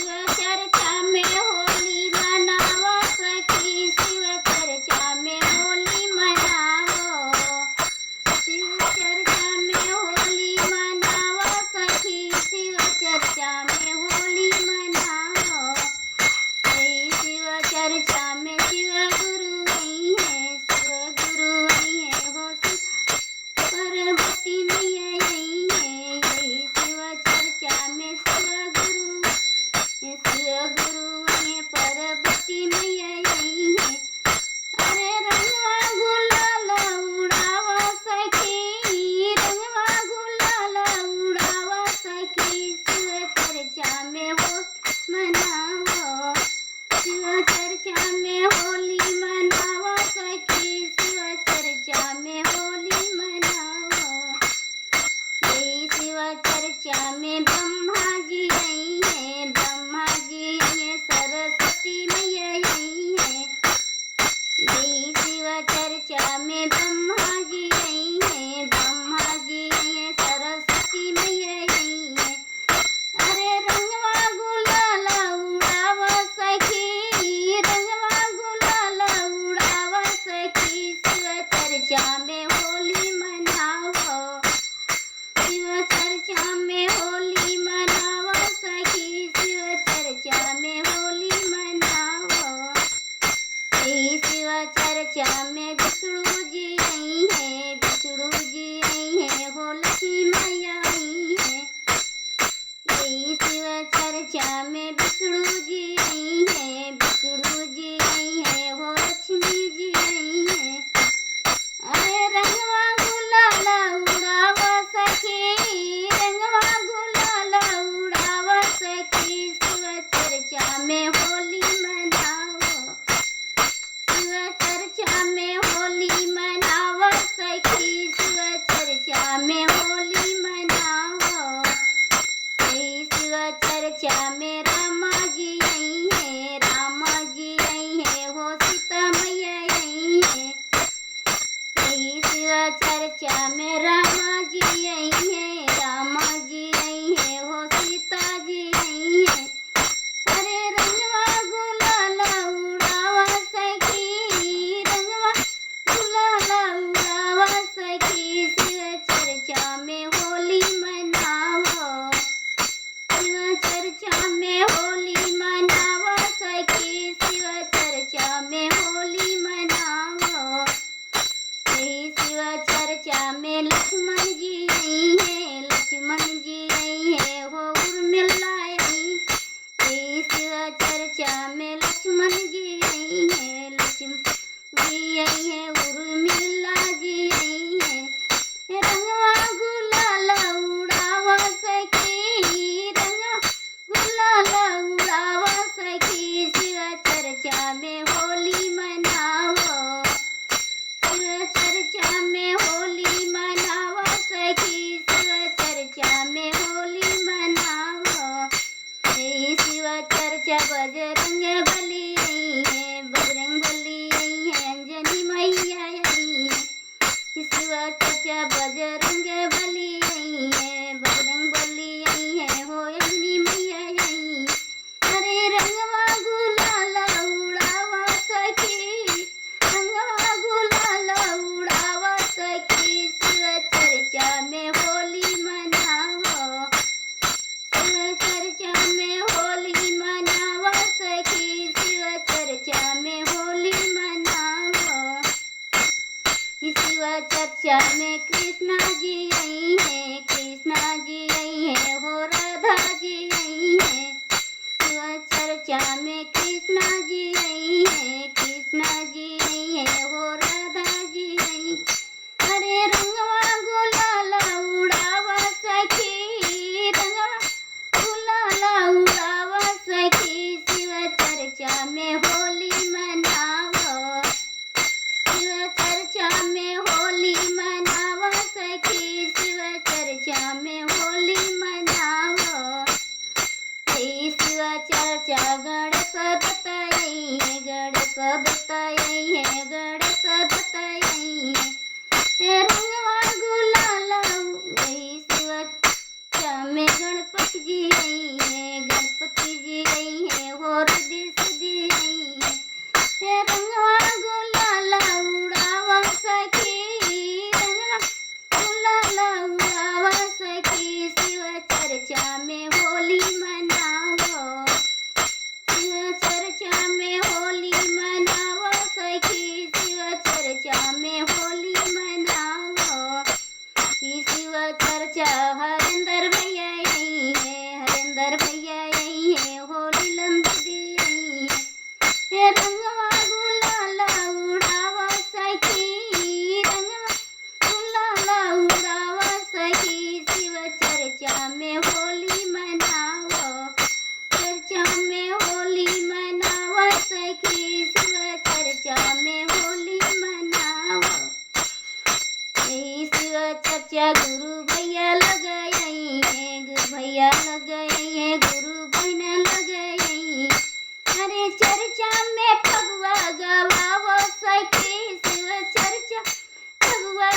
चर्चा में होली मनावो सखी, शिव चर्चा में होली मनावो। शिव चर्चा में होली मनावो सखी, शिव चर्चा में होली मनावो। शिव चर्चा में शिव गुरु वही है, शिव गुरु वही है, हो पार्वती मैया यही है। यही शिव चर्चा में शिव गुरु है, पार्वती मैया यही है। अरे रंगवा गुलाल उड़ावा सखी, रंगवा गुलाल उड़ावा सखी, शिव चर्चा में हो मनावो। शिव चर्चा में होली मनावो सखी, शिव चर्चा में होली मनावो। यही शिव चर्चा में ब्रह्मा जी यही है, ब्रह्मा जी यही है, सरस्वती मैया यही है। यही शिव चर्चा में ब्रह्मा जी यही है, ब्रह्मा जी यही है, सरस्वती मैया यही है। अरे रंगवा गुलाल उड़ावा सखी, रंगवा गुलाल उड़ावा सखी, शिव चर्चा में होली मनावो। शिव चर्चा में होली मनावो सखी, शिव चर्चा में होली मनावो। यही शिव चर्चा में विष्णु जी यही है, विष्णु जी यही है, हो लक्ष्मी मैया यही है। यही शिव चर्चा में विष्णु जी यही है, विष्णु जी यही है, हो लक्ष्मी जी यही है। अरे रंगवा गुलाल उड़ावा सखी, रंगवा गुलाल उड़ावा सखी, शिव चर्चा में होली मनावो। शिव चर्चा में होली मनावो सखी, शिव चर्चा में होली मनावो। यही शिव चर्चा में रामा जी यही है, रामा जी यही है, हो सीता मैया यही है। यही शिव चर्चा में रामा जी यही है, रामा जी यही है, हो सीता जी यही है। अरे रंगवा गुलाल उड़ावा सखी, रंगवा गुलाल उड़ावा सखी, शिव चर्चा में होली मनावो। शिव चर्चा में होली मनावो सखी, शिव चर्चा में होली मनावो। यही शिव चर्चा में लक्ष्मण जी यही है, लक्ष्मण जी यही है, हो उर्मिला यही। यही शिव चर्चा में लक्ष्मण जी यही है, लक्ष्मण जी यही है, उर्मिला जी यही है। रंगवा गुलाल उड़ावा सखी, रंगवा गुलाल उड़ावा सखी, शिव चर्चा में होली मनावो। शिव चर्चा में होली मनावो सखी, शिव चर्चा में होली मनावो। यही शिव चर्चा बजरंग बली यही है, बजरंग बली यही है, अंजनी मैया यही है। शिव चर्चा बजरंग बली यही है, बजरंग बली यही है, हो अंजनी मैया यही। अरे रंगवा गुलाल उड़ावा सखी, रंगवा गुलाल उड़ावा सखी, शिव चर्चा में होली मनावो। शिव चर्चा में होली मनावो सखी, शिव चर्चा में होली मनावो। शिव चर्चा में कृष्णा जी यही है, कृष्णा जी यही है, हो राधा जी यही है। शिव चर्चा में कृष्णा जी यही है, कृष्णा जी यही है, हो राधा जी यही। अरे रंगवा गुलाल उड़ावा सखी, रंगवा गुलाल उड़ावा सखी, शिव चर्चा में होली मनावो। शिव चर्चा में होली मनावो सखी, शिव चर्चा में होली मनावो। यही शिव चर्चा गणेश दत्त यही है, गणेश दत्त यही है, गणेश दत्त यही है। रंगवा गुलाल यही शिव चर्चा में गणपति जी यही है, गणपति जी यही चर्चा हरिंदर भैया यही है, हरिंदर भैया यही है, होली लंदी यही है, रंगवा गुलाल उड़ावा सखी, रंगवा गुलाल उड़ावा सखी, शिव चर्चा में होली मनावो, चर्चा में होली मनावो सखी, शिव चर्चा में होली मनावो। यही शिव चर्चा गुरु भैया लग यही है, गुरु भैया लग यही है, गुरु बहना लग यही। अरे चर्चा में फगुआ गवावो सखी, शिव चर्चा फगुआ